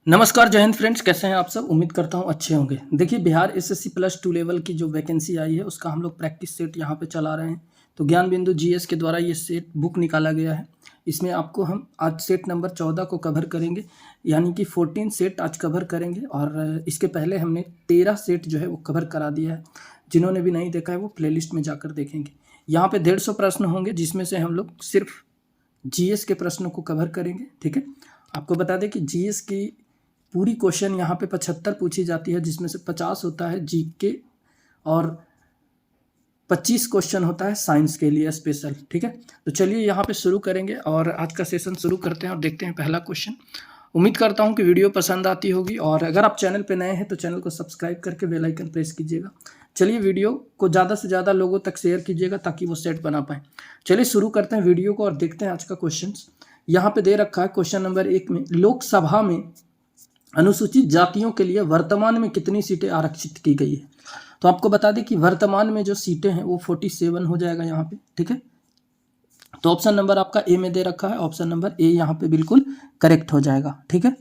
नमस्कार, जय हिंद फ्रेंड्स। कैसे हैं आप सब? उम्मीद करता हूँ अच्छे होंगे। देखिए, बिहार एसएससी प्लस 2 लेवल की जो वैकेंसी आई है उसका हम लोग प्रैक्टिस सेट यहाँ पे चला रहे हैं। तो ज्ञान बिंदु जीएस के द्वारा ये सेट बुक निकाला गया है। इसमें आपको हम आज सेट नंबर 14 को कवर करेंगे, यानी कि 14 सेट आज कवर करेंगे। और इसके पहले हमने 13 सेट जो है वो कवर करा दिया है। जिन्होंने भी नहीं देखा है वो प्लेलिस्ट में जाकर देखेंगे। यहाँ पे 150 प्रश्न होंगे, जिसमें से हम लोग सिर्फ जीएस के प्रश्नों को कवर करेंगे। ठीक है, आपको बता दें कि जीएस की पूरी क्वेश्चन यहाँ पे 75 पूछी जाती है, जिसमें से 50 होता है जीके और 25 क्वेश्चन होता है साइंस के लिए स्पेशल। ठीक है, तो चलिए यहाँ पे शुरू करेंगे और आज का सेशन शुरू करते हैं और देखते हैं पहला क्वेश्चन। उम्मीद करता हूँ कि वीडियो पसंद आती होगी, और अगर आप चैनल पे नए हैं तो चैनल को सब्सक्राइब करके बेल आइकन प्रेस कीजिएगा। चलिए, वीडियो को ज़्यादा से ज़्यादा लोगों तक शेयर कीजिएगा ताकि वो सेट बना पाएँ। चलिए शुरू करते हैं वीडियो को और देखते हैं आज का क्वेश्चन। यहाँ पे दे रखा है क्वेश्चन नंबर 1 में, लोकसभा में अनुसूचित जातियों के लिए वर्तमान में कितनी सीटें आरक्षित की गई है। तो आपको बता दें कि वर्तमान में जो सीटें हैं वो 47 हो जाएगा यहाँ पे। ठीक है, तो ऑप्शन नंबर आपका ए में दे रखा है, ऑप्शन नंबर ए यहाँ पे बिल्कुल करेक्ट हो जाएगा। ठीक है,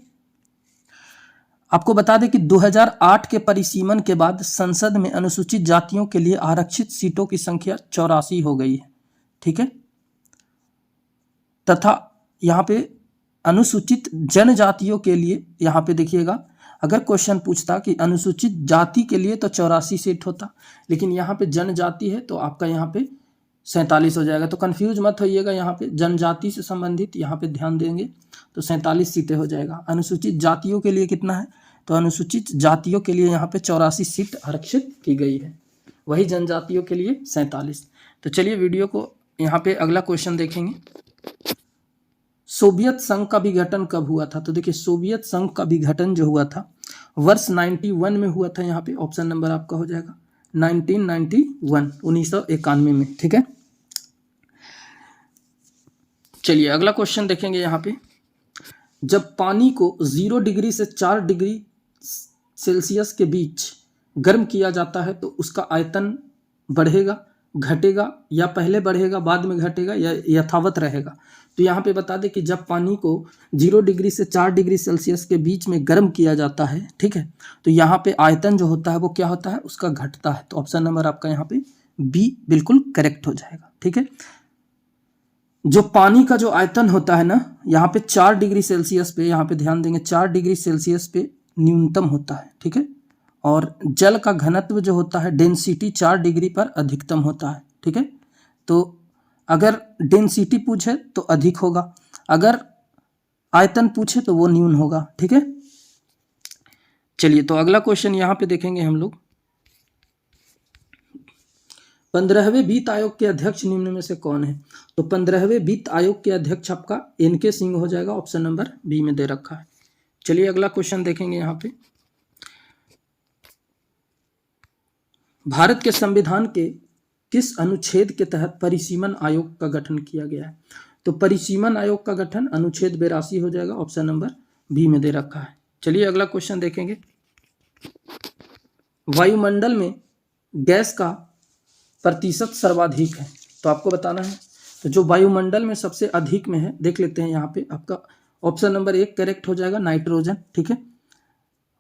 आपको बता दें कि 2008 के परिसीमन के बाद संसद में अनुसूचित जातियों के लिए आरक्षित सीटों की संख्या 84 हो गई है। ठीक है, तथा यहाँ पे अनुसूचित जनजातियों के लिए यहाँ पे देखिएगा, अगर क्वेश्चन पूछता कि अनुसूचित जाति के लिए तो 84 सीट होता, लेकिन यहाँ पे जनजाति है तो आपका यहाँ पे 47 हो जाएगा। तो कंफ्यूज मत होइएगा, यहाँ पे जनजाति से संबंधित यहाँ पे ध्यान देंगे तो 47 सीटें हो जाएगा। अनुसूचित जातियों के लिए कितना है, तो अनुसूचित जातियों के लिए यहाँ पे 84 सीट आरक्षित की गई है, वही जनजातियों के लिए 47। तो चलिए वीडियो को यहाँ पे अगला क्वेश्चन देखेंगे। सोवियत संघ का विघटन कब हुआ था। तो देखिए, सोवियत संघ का विघटन जो हुआ था वर्ष 91 में हुआ था। यहाँ पे ऑप्शन नंबर आपका हो जाएगा 1991, 1991 में। ठीक है, चलिए अगला क्वेश्चन देखेंगे। यहाँ पे जब पानी को 0 डिग्री से 4 डिग्री सेल्सियस के बीच गर्म किया जाता है तो उसका आयतन बढ़ेगा, घटेगा, या पहले बढ़ेगा बाद में घटेगा, या यथावत रहेगा। तो यहाँ पे बता दें कि जब पानी को 0 डिग्री से 4 डिग्री सेल्सियस के बीच में गर्म किया जाता है, ठीक है, तो यहाँ पे आयतन जो होता है वो क्या होता है, उसका घटता है। तो ऑप्शन नंबर आपका यहाँ पे बी बिल्कुल करेक्ट हो जाएगा। ठीक है, जो पानी का जो आयतन होता है ना, यहाँ पे 4 डिग्री सेल्सियस पे, यहाँ पे ध्यान देंगे 4 डिग्री सेल्सियस पे न्यूनतम होता है। ठीक है, और जल का घनत्व जो होता है डेंसिटी 4 डिग्री पर अधिकतम होता है। ठीक है, तो अगर डेंसिटी पूछे तो अधिक होगा, अगर आयतन पूछे तो वो न्यून होगा। ठीक है, चलिए तो अगला क्वेश्चन यहाँ पे देखेंगे हम लोग। 15वें वित्त आयोग के अध्यक्ष निम्न में से कौन है। तो 15वें वित्त आयोग के अध्यक्ष आपका एनके सिंह हो जाएगा, ऑप्शन नंबर बी में दे रखा है। चलिए अगला क्वेश्चन देखेंगे। यहाँ पे भारत के संविधान के किस अनुच्छेद के तहत परिसीमन आयोग का गठन किया गया है। तो परिसीमन आयोग का गठन अनुच्छेद 82 हो जाएगा, ऑप्शन नंबर बी में दे रखा है। चलिए अगला क्वेश्चन देखेंगे। वायुमंडल में गैस का प्रतिशत सर्वाधिक है, तो आपको बताना है। तो जो वायुमंडल में सबसे अधिक में है देख लेते हैं। यहाँ पे आपका ऑप्शन नंबर 1 करेक्ट हो जाएगा, नाइट्रोजन। ठीक है,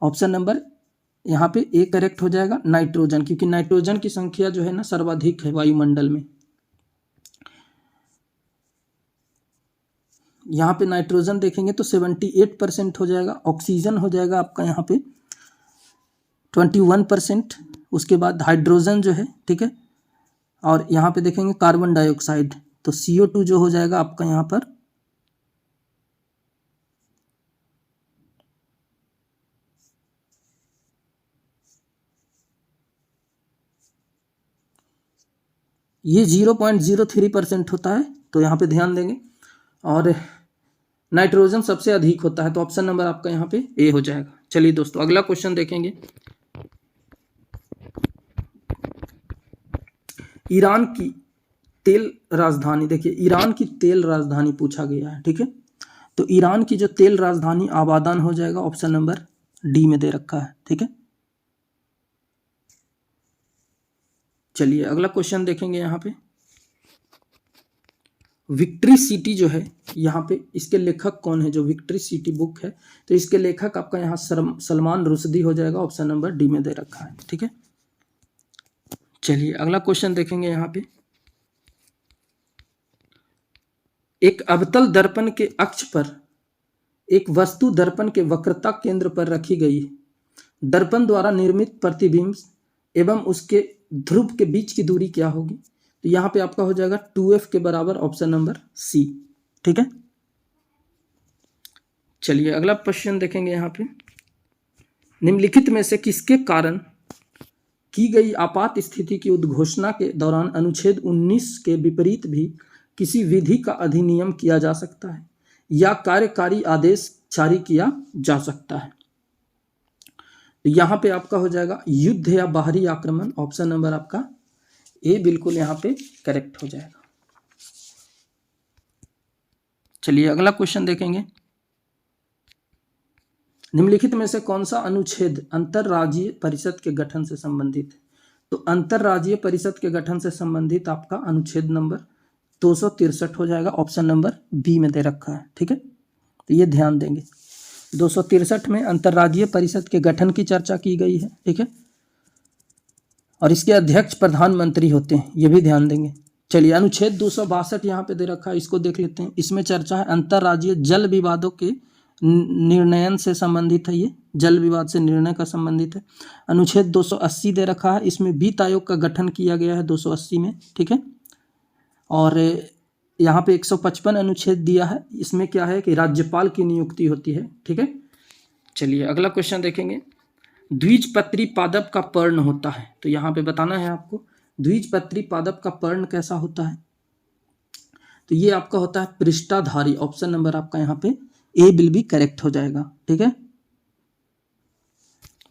ऑप्शन नंबर यहाँ पे ए करेक्ट हो जाएगा, नाइट्रोजन, क्योंकि नाइट्रोजन की संख्या जो है ना सर्वाधिक है वायुमंडल में। यहाँ पे नाइट्रोजन देखेंगे तो 78% हो जाएगा, ऑक्सीजन हो जाएगा आपका यहाँ पे 21%, उसके बाद हाइड्रोजन जो है, ठीक है, और यहाँ पे देखेंगे कार्बन डाइऑक्साइड, तो CO2 जो हो जाएगा आपका यहाँ पर ये 0.03% होता है, तो यहाँ पे ध्यान देंगे। और नाइट्रोजन सबसे अधिक होता है, तो ऑप्शन नंबर आपका यहाँ पे ए हो जाएगा। चलिए दोस्तों अगला क्वेश्चन देखेंगे। ईरान की तेल राजधानी, देखिए ईरान की तेल राजधानी पूछा गया है। ठीक है, तो ईरान की जो तेल राजधानी आबादन हो जाएगा, ऑप्शन नंबर डी में दे रखा है। ठीक है, चलिए अगला क्वेश्चन देखेंगे। यहाँ पे विक्ट्री सिटी जो है यहाँ पे, इसके लेखक कौन है? जो विक्ट्री सिटी बुक है, तो इसके लेखक आपका यहाँ सलमान रुश्दी हो जाएगा। ऑप्शन नंबर डी में दे रखा है। ठीक है, चलिए अगला क्वेश्चन देखेंगे। यहाँ पे एक अवतल दर्पण के अक्ष पर एक वस्तु दर्पण के वक्रता केंद्र पर रखी गई है। दर्पण द्वारा निर्मित प्रतिबिंब एवं उसके ध्रुव के बीच की दूरी क्या होगी? तो यहाँ पे आपका हो जाएगा 2f के बराबर। Option number C. ठीक है, चलिए अगला क्वेश्चन देखेंगे। यहाँ पे निम्नलिखित में से किसके कारण की गई आपात स्थिति की उद्घोषणा के दौरान अनुच्छेद 19 के विपरीत भी किसी विधि का अधिनियम किया जा सकता है या कार्यकारी आदेश जारी किया जा सकता है? तो यहाँ पे आपका हो जाएगा युद्ध या बाहरी आक्रमण। ऑप्शन नंबर आपका ए बिल्कुल यहाँ पे करेक्ट हो जाएगा। चलिए अगला क्वेश्चन देखेंगे। निम्नलिखित में से कौन सा अनुच्छेद अंतरराज्यीय परिषद के गठन से संबंधित है? तो अंतरराज्यीय परिषद के गठन से संबंधित आपका अनुच्छेद नंबर 263 हो जाएगा। ऑप्शन नंबर बी में दे रखा है। ठीक है, तो ये ध्यान देंगे। 263 में अंतरराज्यीय परिषद के गठन की चर्चा की गई है। ठीक है, और इसके अध्यक्ष प्रधानमंत्री होते हैं, ये भी ध्यान देंगे। चलिए अनुच्छेद 262 यहाँ पे दे रखा है, इसको देख लेते हैं। इसमें चर्चा है अंतरराज्यीय जल विवादों के निर्णयन से संबंधित है। ये जल विवाद से निर्णय का संबंधित है। अनुच्छेद 280 दे रखा है, इसमें वित्त आयोग का गठन किया गया है 280 में। ठीक है, और यहाँ पे 155 अनुच्छेद दिया है, इसमें क्या है कि राज्यपाल की नियुक्ति होती है। ठीक है, चलिए अगला क्वेश्चन देखेंगे। द्विजपत्री पादप का पर्ण होता है, तो यहाँ पे बताना है आपको द्विजपत्री पादप का पर्ण कैसा होता है। तो ये आपका होता है पृष्ठाधारी। ऑप्शन नंबर आपका यहाँ पे ए बिल भी करेक्ट हो जाएगा। ठीक है,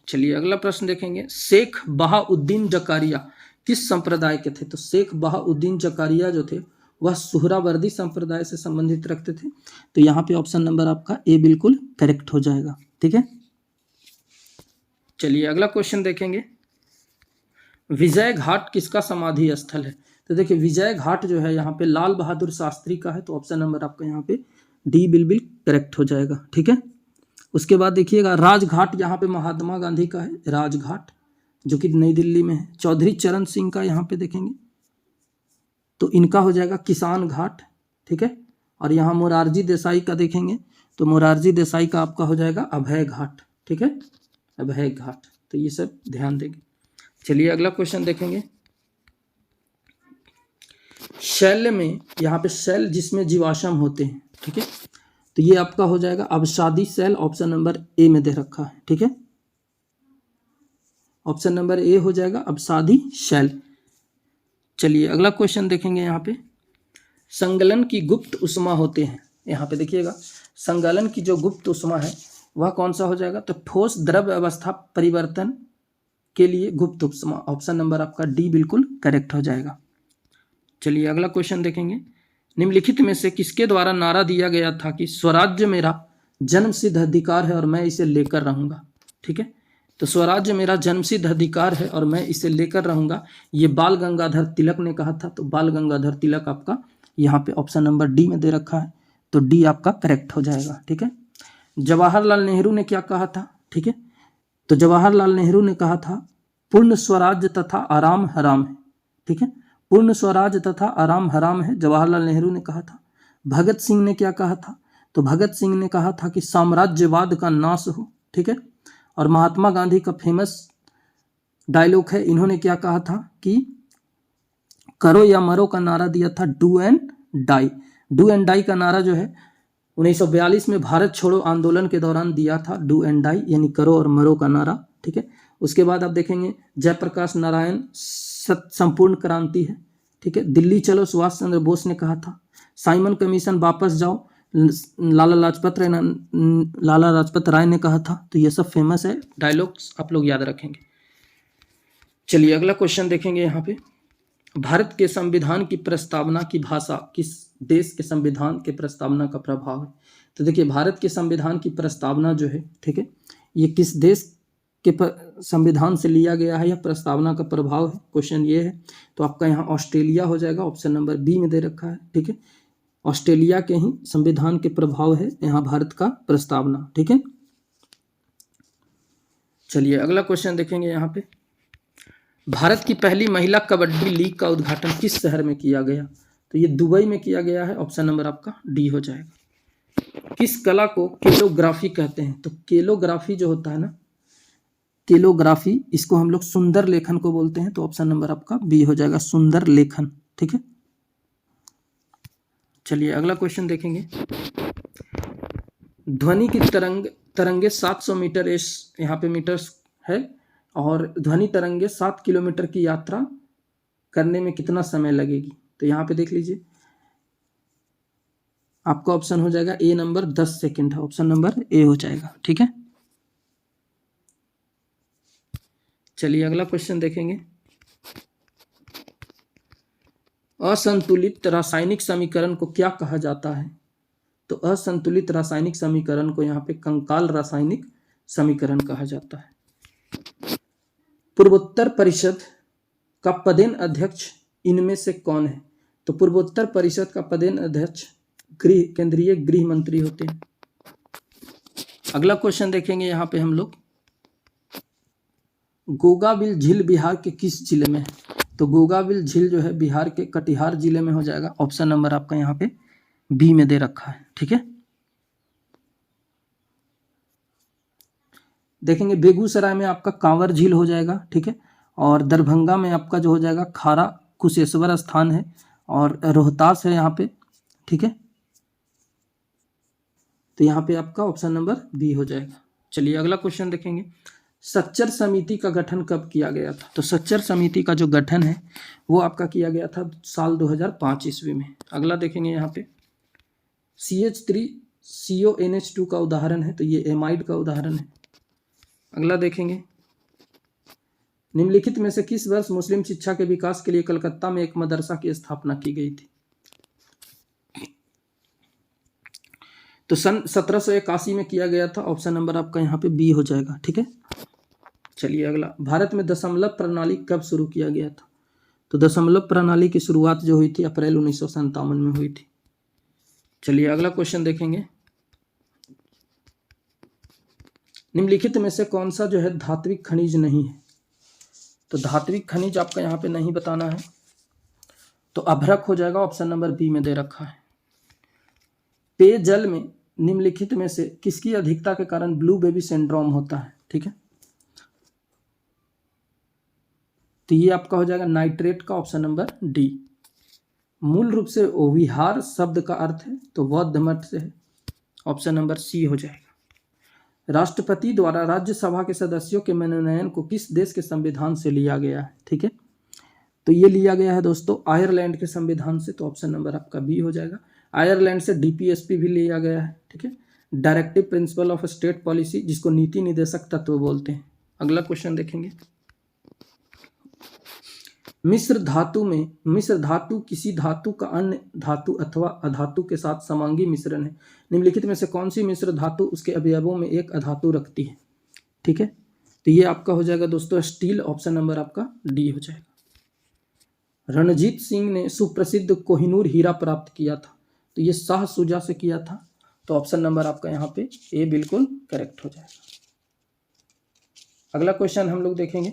चलिए अगला प्रश्न देखेंगे। शेख बहाउद्दीन जकारिया किस संप्रदाय के थे? तो शेख बहाउद्दीन जकारिया जो थे वह सुहरावर्दी संप्रदाय से संबंधित रखते थे। तो यहाँ पे ऑप्शन नंबर आपका ए बिल्कुल करेक्ट हो जाएगा। ठीक है, चलिए अगला क्वेश्चन देखेंगे। विजय घाट किसका समाधि स्थल है? तो देखिए विजय घाट जो है यहाँ पे लाल बहादुर शास्त्री का है। तो ऑप्शन नंबर आपका यहाँ पे डी बिल्कुल करेक्ट हो जाएगा। ठीक है, उसके बाद देखिएगा राजघाट यहाँ पे महात्मा गांधी का है, राजघाट जो कि नई दिल्ली में है। चौधरी चरण सिंह का यहाँ पे देखेंगे तो इनका हो जाएगा किसान घाट। ठीक है, और यहाँ मोरारजी देसाई का देखेंगे तो मोरारजी देसाई का आपका हो जाएगा अभय घाट। ठीक है, अभय घाट। तो ये सब ध्यान देंगे। चलिए अगला क्वेश्चन देखेंगे। शैल में यहाँ पे शैल जिसमें जीवाश्म होते हैं। ठीक है, तो ये आपका हो जाएगा अवसादी शैल। ऑप्शन नंबर ए में दे रखा है। ठीक है, ऑप्शन नंबर ए हो जाएगा अवसादी शैल। चलिए अगला क्वेश्चन देखेंगे। यहाँ पे संगलन की गुप्त उष्मा होते हैं। यहाँ पे देखिएगा संगलन की जो गुप्त उष्मा है वह कौन सा हो जाएगा? तो ठोस द्रव अवस्था परिवर्तन के लिए गुप्त उष्मा। ऑप्शन नंबर आपका डी बिल्कुल करेक्ट हो जाएगा। चलिए अगला क्वेश्चन देखेंगे। निम्नलिखित में से किसके द्वारा नारा दिया गया था कि स्वराज्य मेरा जन्मसिद्ध अधिकार है और मैं इसे लेकर रहूंगा? ठीक है, तो स्वराज्य मेरा जन्मसिद्ध अधिकार है और मैं इसे लेकर रहूंगा, ये बाल गंगाधर तिलक ने कहा था। तो बाल गंगाधर तिलक आपका यहाँ पे ऑप्शन नंबर डी में दे रखा है। तो डी आपका करेक्ट हो जाएगा। ठीक है, जवाहरलाल नेहरू ने क्या कहा था? ठीक है, तो जवाहरलाल नेहरू ने कहा था पूर्ण स्वराज्य तथा आराम हराम है। ठीक है, पूर्ण स्वराज तथा आराम हराम है, जवाहरलाल नेहरू ने कहा था। भगत सिंह ने क्या कहा था? तो भगत सिंह ने कहा था कि साम्राज्यवाद का नाश हो। ठीक है, और महात्मा गांधी का फेमस डायलॉग है, इन्होंने क्या कहा था कि करो या मरो का नारा दिया था, do and die. Do and die का नारा जो है 1942 में भारत छोड़ो आंदोलन के दौरान दिया था, डू एंड डाई यानी करो और मरो का नारा। ठीक है, उसके बाद आप देखेंगे जयप्रकाश नारायण संपूर्ण क्रांति है। ठीक है, दिल्ली चलो सुभाष चंद्र बोस ने कहा था। साइमन कमीशन वापस जाओ लाला लाजपत राय ने कहा था। तो ये सब फेमस है डायलॉग्स, आप लोग याद रखेंगे। चलिए अगला क्वेश्चन देखेंगे। यहाँ पे भारत के संविधान की प्रस्तावना की भाषा किस देश के संविधान के प्रस्तावना का प्रभाव है? तो देखिए भारत के संविधान की प्रस्तावना जो है, ठीक है, ये किस देश के संविधान से लिया गया है या प्रस्तावना का प्रभाव है? क्वेश्चन ये है। तो आपका यहाँ ऑस्ट्रेलिया हो जाएगा। ऑप्शन नंबर बी में दे रखा है। ठीक है, ऑस्ट्रेलिया के ही संविधान के प्रभाव है यहाँ भारत का प्रस्तावना। ठीक है, चलिए अगला क्वेश्चन देखेंगे। यहाँ पे भारत की पहली महिला कबड्डी लीग का उद्घाटन किस शहर में किया गया? तो ये दुबई में किया गया है। ऑप्शन नंबर आपका डी हो जाएगा। किस कला को केलोग्राफी कहते हैं? तो केलोग्राफी जो होता है ना, केलोग्राफी, इसको हम लोग सुंदर लेखन को बोलते हैं। तो ऑप्शन नंबर आपका बी हो जाएगा, सुंदर लेखन। ठीक है, चलिए अगला क्वेश्चन देखेंगे। ध्वनि की तरंगे 700 मीटर यहाँ पे मीटर्स है, और ध्वनि तरंगे 7 किलोमीटर की यात्रा करने में कितना समय लगेगी? तो यहाँ पे देख लीजिए, आपका ऑप्शन हो जाएगा ए नंबर 10 सेकेंड है। ऑप्शन नंबर ए हो जाएगा। ठीक है, चलिए अगला क्वेश्चन देखेंगे। असंतुलित रासायनिक समीकरण को क्या कहा जाता है? तो असंतुलित रासायनिक समीकरण को यहाँ पे कंकाल रासायनिक समीकरण कहा जाता है। पूर्वोत्तर परिषद का पदेन अध्यक्ष इनमें से कौन है? तो पूर्वोत्तर परिषद का पदेन अध्यक्ष केंद्रीय गृह मंत्री होते हैं। अगला क्वेश्चन देखेंगे। यहाँ पे हम लोग, गोगाबिल झील बिहार के किस जिले में है? तो गोगाबिल झील जो है बिहार के कटिहार जिले में हो जाएगा। ऑप्शन नंबर आपका यहाँ पे बी में दे रखा है। ठीक है, देखेंगे बेगूसराय में आपका कांवर झील हो जाएगा। ठीक है, और दरभंगा में आपका जो हो जाएगा खारा कुशेश्वर स्थान है, और रोहतास है यहाँ पे। ठीक है, तो यहाँ पे आपका ऑप्शन नंबर बी हो जाएगा। चलिए अगला क्वेश्चन देखेंगे। सच्चर समिति का गठन कब किया गया था? तो सच्चर समिति का जो गठन है वो आपका किया गया था साल 2005 ईस्वी में। अगला देखेंगे। यहाँ पे CH3CONH2 का उदाहरण है, तो ये एमाइड का उदाहरण है। अगला देखेंगे। निम्नलिखित में से किस वर्ष मुस्लिम शिक्षा के विकास के लिए कलकत्ता में एक मदरसा की स्थापना की गई थी? तो सन 1781 में किया गया था। ऑप्शन नंबर आपका यहाँ पे बी हो जाएगा। ठीक है, चलिए अगला। भारत में दशमलव प्रणाली कब शुरू किया गया था? तो दशमलव प्रणाली की शुरुआत जो हुई थी अप्रैल 1957 में हुई थी। चलिए अगला क्वेश्चन देखेंगे। निम्नलिखित में से कौन सा जो है धात्विक खनिज नहीं है? तो धात्विक खनिज आपका यहाँ पे नहीं बताना है, तो अभ्रक हो जाएगा। ऑप्शन नंबर बी में दे रखा है। पेयजल में निम्नलिखित में से किसकी अधिकता के कारण ब्लू बेबी सिंड्रोम होता है? ठीक है, तो ये आपका हो जाएगा नाइट्रेट का। Option number D. मूल रूप से विहार शब्द का अर्थ है तो बौद्ध मठ से है। ऑप्शन नंबर सी हो जाएगा। राष्ट्रपति द्वारा राज्यसभा के सदस्यों के मनोनयन को किस देश के संविधान से लिया गया है? ठीक है, तो ये लिया गया है दोस्तों आयरलैंड के संविधान से। तो ऑप्शन नंबर आपका बी हो जाएगा। आयरलैंड से DPSP भी लिया गया है। ठीक है, directive principle of state policy, जिसको नीति निदेशक तत्व बोलते हैं। अगला क्वेश्चन देखेंगे। मिश्र धातु किसी धातु का अन्य धातु अथवा अधातु के साथ समांगी मिश्रण है। निम्नलिखित में से कौन सी मिश्र धातु उसके अवयवों में एक अधातु रखती है? ठीक है, तो ये आपका हो जाएगा दोस्तों स्टील। ऑप्शन नंबर आपका डी हो जाएगा। रणजीत सिंह ने सुप्रसिद्ध कोहिनूर हीरा प्राप्त किया था, तो ये शाह शुजा से किया था। तो ऑप्शन नंबर आपका यहाँ पे ए बिल्कुल करेक्ट हो जाएगा। अगला क्वेश्चन हम लोग देखेंगे।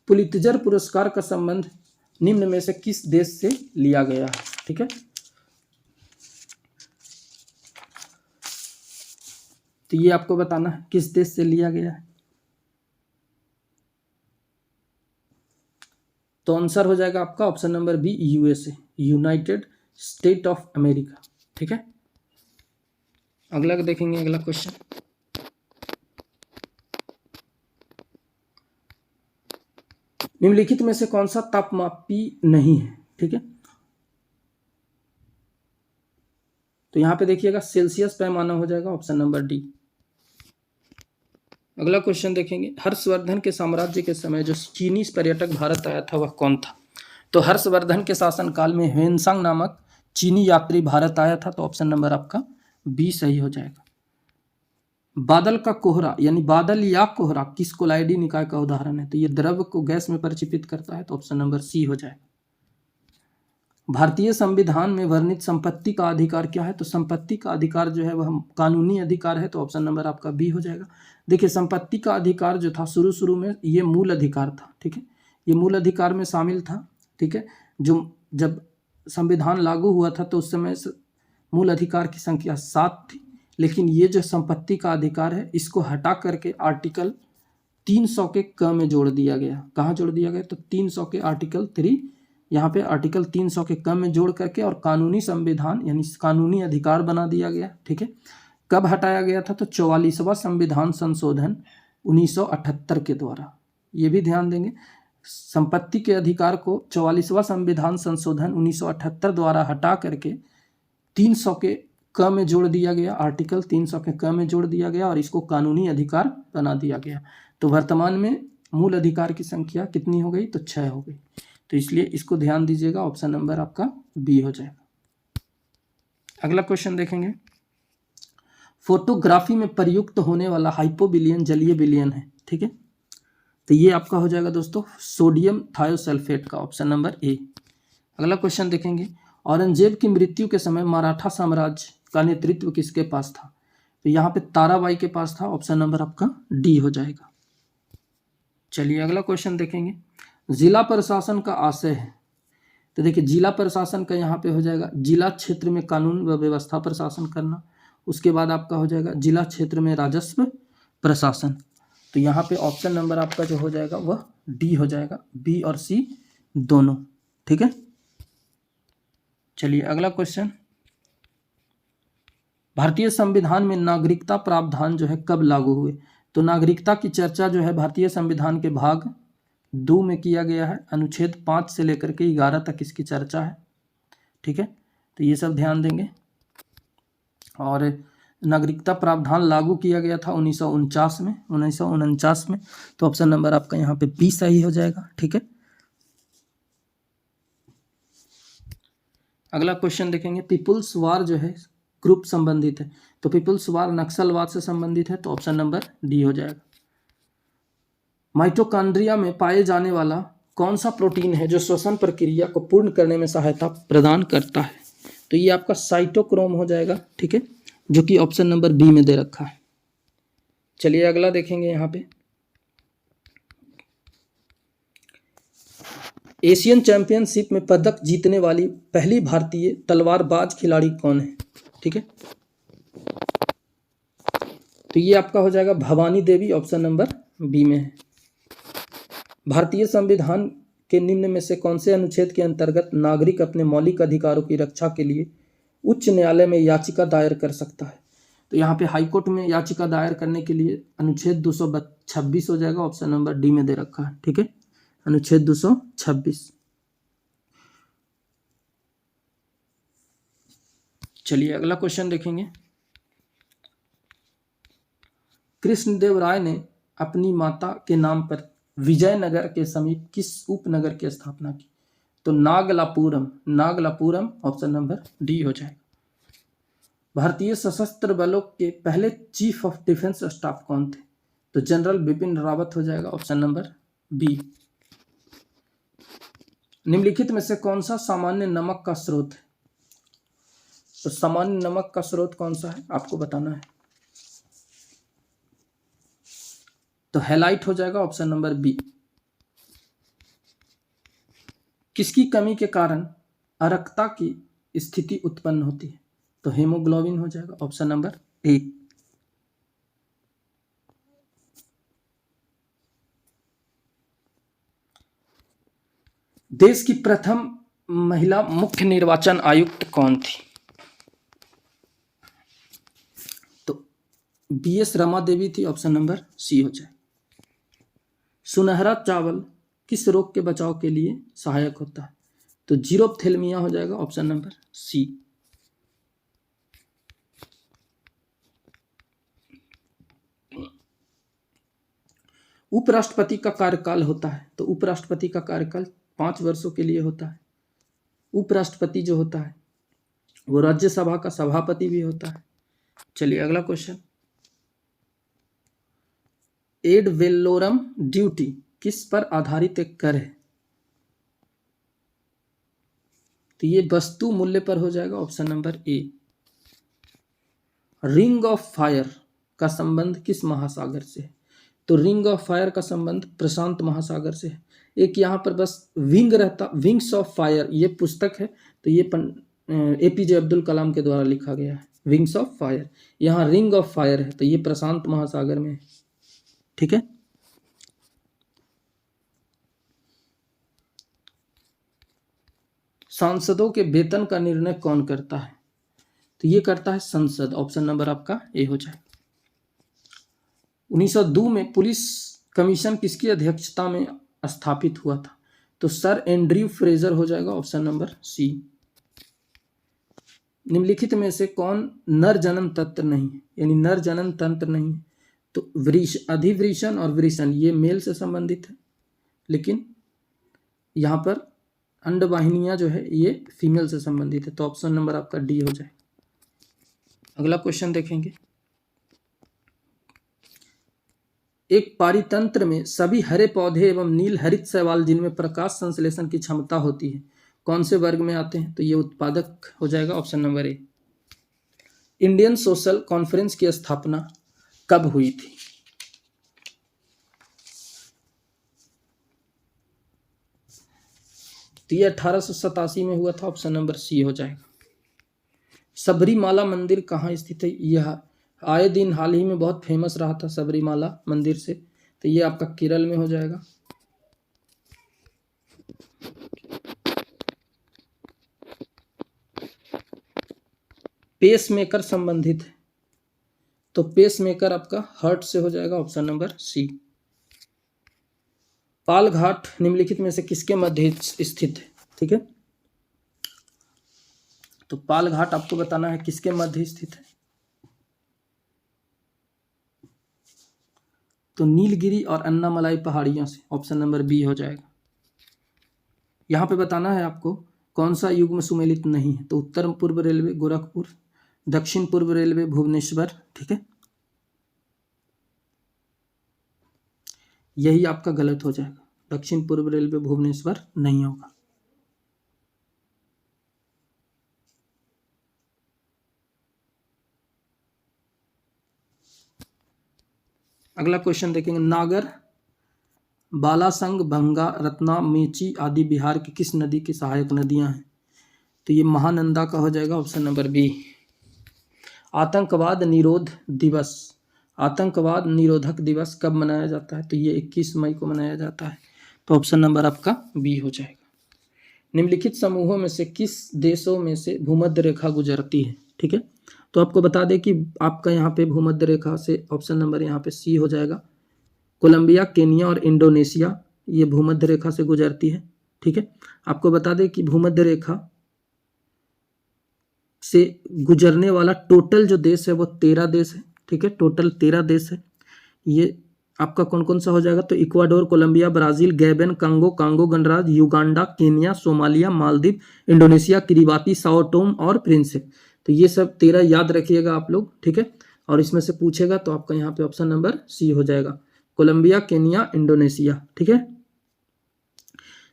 पुलित्जर पुरस्कार का संबंध निम्न में से किस देश से लिया गया है? ठीक है, तो ये आपको बताना है किस देश से लिया गया है। तो आंसर हो जाएगा आपका option number B USA, United State of America. ठीक है, अगला देखेंगे। अगला क्वेश्चन, निम्नलिखित में से कौन सा तापमापी नहीं है? ठीक है, तो यहां पे देखिएगा सेल्सियस पैमाना हो जाएगा। Option number D. अगला क्वेश्चन देखेंगे। हर्षवर्धन के साम्राज्य के समय जो चीनी पर्यटक भारत आया था वह कौन था? तो हर्षवर्धन के शासनकाल में ह्वेनसांग नामक चीनी यात्री भारत आया था। तो ऑप्शन नंबर आपका बी सही हो जाएगा। बादल का कोहरा यानी बादल या कोहरा किस कोलाइडी निकाय का उदाहरण है? तो ये द्रव को गैस में परिचित करता है। तो ऑप्शन नंबर सी हो जाएगा। भारतीय संविधान में वर्णित संपत्ति का अधिकार क्या है? तो संपत्ति का अधिकार जो है वह कानूनी अधिकार है, तो ऑप्शन नंबर आपका बी हो जाएगा। देखिए, संपत्ति का अधिकार जो था शुरू शुरू में ये मूल अधिकार था, ठीक है, ये मूल अधिकार में शामिल था, ठीक है। जो जब संविधान लागू हुआ था तो उस समय मूल अधिकार की संख्या 7 थी, लेकिन ये जो संपत्ति का अधिकार है इसको हटा करके आर्टिकल 300 के क में जोड़ दिया गया। कहाँ जोड़ दिया गया? तो 300 के आर्टिकल 3, यहाँ पे आर्टिकल 300 के क में जोड़ करके और कानूनी संविधान यानी कानूनी अधिकार बना दिया गया, ठीक है। कब हटाया गया था? तो 44वां संविधान संशोधन 1978 के द्वारा। ये भी ध्यान देंगे, संपत्ति के अधिकार को 44वां संविधान संशोधन 1978 द्वारा हटा करके 300 के क में जोड़ दिया गया, आर्टिकल 300 के क में जोड़ दिया गया और इसको कानूनी अधिकार बना दिया गया। तो वर्तमान में मूल अधिकार की संख्या कितनी हो गई? तो 6 हो गई। तो इसलिए इसको ध्यान दीजिएगा, ऑप्शन नंबर आपका बी हो जाएगा। अगला क्वेश्चन देखेंगे, फोटोग्राफी में प्रयुक्त होने वाला हाइपोबिलियन जलीय विलयन है, ठीक है। तो ये आपका हो जाएगा दोस्तों सोडियम थायोसल्फेट का, ऑप्शन नंबर ए। अगला क्वेश्चन देखेंगे, औरंगजेब की मृत्यु के समय मराठा साम्राज्य का नेतृत्व किसके पास था? तो यहाँ पे ताराबाई के पास था, ऑप्शन नंबर आपका डी हो जाएगा। चलिए अगला क्वेश्चन देखेंगे, जिला प्रशासन का आशय है। तो देखिए, जिला प्रशासन का यहाँ पे हो जाएगा जिला क्षेत्र में कानून व व्यवस्था प्रशासन करना। उसके बाद आपका हो जाएगा जिला क्षेत्र में राजस्व प्रशासन। तो यहाँ पे ऑप्शन नंबर आपका जो हो जाएगा वह डी हो जाएगा, बी और सी दोनों, ठीक है। चलिए अगला क्वेश्चन, भारतीय संविधान में नागरिकता प्रावधान जो है कब लागू हुए? तो नागरिकता की चर्चा जो है भारतीय संविधान के भाग 2 में किया गया है, अनुच्छेद 5 से लेकर के 11 तक इसकी चर्चा है, ठीक है। तो ये सब ध्यान देंगे। और नागरिकता प्रावधान लागू किया गया था 1949 में। तो ऑप्शन नंबर आपका यहाँ पे बी सही हो जाएगा, ठीक है। अगला क्वेश्चन देखेंगे, पीपुल्स वार जो है ग्रुप संबंधित है, तो पीपुल्स वार नक्सलवाद से संबंधित है, तो ऑप्शन नंबर डी हो जाएगा। माइटोकॉन्ड्रिया में पाए जाने वाला कौन सा प्रोटीन है जो श्वसन प्रक्रिया को पूर्ण करने में सहायता प्रदान करता है? तो ये आपका साइटोक्रोम हो जाएगा, ठीक है, जो कि ऑप्शन नंबर बी में दे रखा है। चलिए अगला देखेंगे, यहाँ पे एशियन चैंपियनशिप में पदक जीतने वाली पहली भारतीय तलवारबाज खिलाड़ी कौन है? ठीक है, तो ये आपका हो जाएगा Bhavani Devi, option number B में है। भारतीय संविधान के निम्न में से कौन से अनुच्छेद के अंतर्गत नागरिक अपने मौलिक अधिकारों की रक्षा के लिए उच्च न्यायालय में याचिका दायर कर सकता है? तो यहाँ पे हाईकोर्ट में याचिका दायर करने के लिए अनुच्छेद 226 हो जाएगा, ऑप्शन नंबर डी में दे रखा है, ठीक है, अनुच्छेद 226। चलिए अगला क्वेश्चन देखेंगे, कृष्णदेव राय ने अपनी माता के नाम पर विजयनगर के समीप किस उपनगर की स्थापना की? तो नागलापुरम, ऑप्शन नंबर डी हो जाएगा। भारतीय सशस्त्र बलों के पहले चीफ ऑफ डिफेंस स्टाफ कौन थे? तो जनरल बिपिन रावत हो जाएगा, ऑप्शन नंबर बी। निम्नलिखित में से कौन सा सामान्य नमक का स्रोत है? तो सामान्य नमक का स्रोत कौन सा है आपको बताना है। तो हैलाइट हो जाएगा, ऑप्शन नंबर बी। किसकी कमी के कारण अरक्ता की स्थिति उत्पन्न होती है? तो हेमोग्लोबिन हो जाएगा, ऑप्शन नंबर ए। देश की प्रथम महिला मुख्य निर्वाचन आयुक्त कौन थी? तो बीएस रमा देवी थी, ऑप्शन नंबर सी हो जाए। सुनहरा चावल किस रोग के बचाव के लिए सहायक होता है? तो जीरोप्थेल्मिया हो जाएगा, ऑप्शन नंबर सी। उपराष्ट्रपति का कार्यकाल होता है, तो उपराष्ट्रपति का कार्यकाल 5 वर्षों के लिए होता है। उपराष्ट्रपति जो होता है वो राज्यसभा का सभापति भी होता है। चलिए अगला क्वेश्चन, एड वेलोरम ड्यूटी किस पर आधारित एक कर है? तो ये वस्तु मूल्य पर हो जाएगा option number A. Ring of fire का संबंध किस महासागर से है? तो रिंग ऑफ फायर का संबंध प्रशांत महासागर से है। एक यहाँ पर बस विंग रहता, विंग्स ऑफ फायर, ये पुस्तक है, तो ये एपीजे अब्दुल कलाम के द्वारा लिखा गया है, विंग्स ऑफ फायर। यहाँ रिंग ऑफ फायर है, तो ये प्रशांत महासागर में है। ठीक है, सांसदों के वेतन का निर्णय कौन करता है? तो ये करता है संसद। ऑप्शन नंबर आपका ए हो जाए। 1902 में पुलिस कमीशन किसकी अध्यक्षता में स्थापित हुआ था? तो सर एंड्रयू फ्रेजर हो जाएगा, ऑप्शन नंबर सी। निम्नलिखित में से कौन नर जनन तंत्र नहीं है, यानी नर जनन तंत्र नहीं है? तो अधिवृषण और वृषण ये मेल से संबंधित है, लेकिन यहाँ पर अंडवाहिनियां जो है ये फीमेल से संबंधित है, तो ऑप्शन नंबर आपका डी हो जाए। अगला क्वेश्चन देखेंगे। एक पारितंत्र में सभी हरे पौधे एवं नील हरित शैवाल जिनमें प्रकाश संश्लेषण की क्षमता होती है कौन से वर्ग में आते हैं? तो ये उत्पादक हो जाएगा, option number A. Indian social conference की स्थापना कब हुई थी? तो ये 1887 में हुआ था, ऑप्शन नंबर सी हो जाएगा। सबरीमाला मंदिर कहाँ स्थित है? यह आए दिन हाल ही में बहुत फेमस रहा था सबरीमाला मंदिर से, तो ये आपका केरल में हो जाएगा। पेस मेकर संबंधित है, तो पेस मेकर आपका हार्ट से हो जाएगा, ऑप्शन नंबर सी। पाल घाट निम्नलिखित में से किसके मध्य स्थित है? ठीक है, तो पाल घाट आपको बताना है किसके मध्य स्थित है। तो नीलगिरी और अन्नामलाई पहाड़ियों से, ऑप्शन नंबर बी हो जाएगा। यहाँ पे बताना है आपको कौन सा युग्म सुमेलित नहीं है, तो उत्तर पूर्व रेलवे गोरखपुर, दक्षिण पूर्व रेलवे भुवनेश्वर। ठीक है, यही आपका गलत हो जाएगा, दक्षिण पूर्व रेलवे भुवनेश्वर नहीं होगा। अगला क्वेश्चन देखेंगे। नागर, बालासंग, भंगा, रत्ना, मेची आदि बिहार की किस नदी की सहायक नदियां हैं? तो ये महानंदा का हो जाएगा, ऑप्शन नंबर बी। आतंकवाद निरोध दिवस, आतंकवाद निरोधक दिवस कब मनाया जाता है? तो ये 21 मई को मनाया जाता है, तो ऑप्शन नंबर आपका बी हो जाएगा। निम्नलिखित समूहों में से किस देशों में से भूमध्य रेखा गुजरती है? ठीक है, तो आपको बता दें कि आपका यहाँ पे भूमध्य रेखा से ऑप्शन नंबर यहाँ पे सी हो जाएगा। कोलंबिया, केनिया और इंडोनेशिया ये भूमध्य रेखा से गुजरती है। ठीक है, आपको बता दें कि भूमध्य रेखा से गुजरने वाला टोटल जो देश है वो 13 देश है। ठीक है, टोटल 13 देश है। ये आपका कौन कौन सा हो जाएगा? तो Ecuador, Colombia, Brazil, Gabon, Congo गणराज्य, Uganda, Kenya, Somalia, Maldives, Indonesia, Kiribati, Sao Tome और प्रिंसिप। तो ये सब 13 याद रखिएगा आप लोग। ठीक है, और इसमें से पूछेगा तो आपका यहाँ पे ऑप्शन नंबर सी हो जाएगा, कोलंबिया, केन्या, इंडोनेशिया। ठीक है,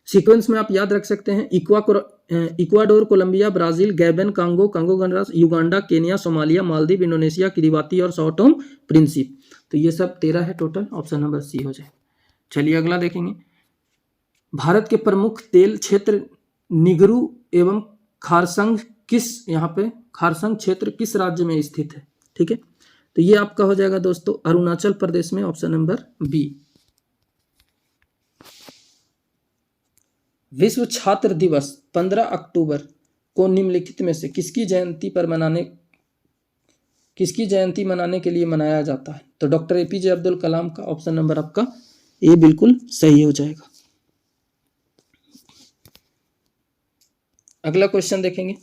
सीक्वेंस में आप याद रख सकते हैं Ecuador, Colombia, Brazil, Gabon, Congo गणराज्य, Uganda, Kenya, Somalia, Maldives, Indonesia, Kiribati और साओ टोम प्रिंसिप। तो ये सब 13 है टोटल, ऑप्शन नंबर सी हो जाए। चलिए अगला देखेंगे। भारत के प्रमुख तेल क्षेत्र निगरू एवं खारसंग किस, यहाँ पे खारसंग क्षेत्र किस राज्य में स्थित है? ठीक है, तो ये आपका हो जाएगा दोस्तों अरुणाचल प्रदेश में, ऑप्शन नंबर बी। विश्व छात्र दिवस 15 अक्टूबर को निम्नलिखित में से किसकी जयंती मनाने के लिए मनाया जाता है? तो डॉक्टर एपीजे अब्दुल कलाम का, ऑप्शन नंबर आपका ए बिल्कुल सही हो जाएगा। अगला क्वेश्चन देखेंगे।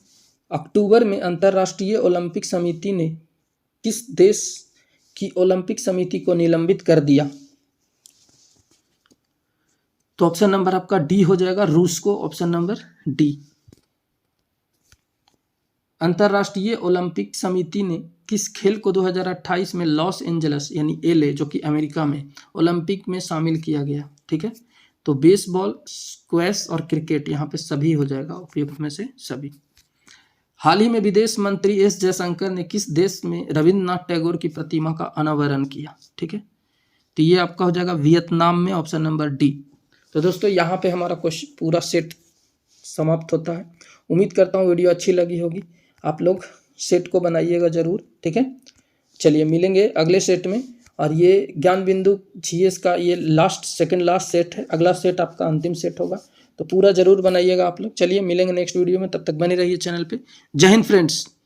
अक्टूबर में अंतर्राष्ट्रीय ओलंपिक समिति ने किस देश की ओलंपिक समिति को निलंबित कर दिया? तो ऑप्शन नंबर आपका डी हो जाएगा, रूस को, ऑप्शन नंबर डी। अंतर्राष्ट्रीय ओलंपिक समिति ने किस खेल को 2028 में लॉस एंजल्स यानी एलए जो कि अमेरिका में ओलंपिक में शामिल किया गया? ठीक है, तो बेसबॉल, स्क्वैश और क्रिकेट यहाँ पे सभी हो जाएगा उपयुक्त में से सभी। हाल ही में विदेश मंत्री एस जयशंकर ने किस देश में रविंद्रनाथ टैगोर की प्रतिमा का अनावरण किया? ठीक है, तो ये आपका हो जाएगा वियतनाम में, ऑप्शन नंबर डी। तो दोस्तों यहाँ पे हमारा क्वेश्चन पूरा सेट समाप्त होता है। उम्मीद करता हूँ वीडियो अच्छी लगी होगी, आप लोग सेट को बनाइएगा ज़रूर। ठीक है, चलिए मिलेंगे अगले सेट में। और ये ज्ञान बिंदु जीएस का ये सेकंड लास्ट सेट है, अगला सेट आपका अंतिम सेट होगा, तो पूरा ज़रूर बनाइएगा आप लोग। चलिए मिलेंगे नेक्स्ट वीडियो में, तब तक बने रहिए चैनल पे। जय हिंद फ्रेंड्स।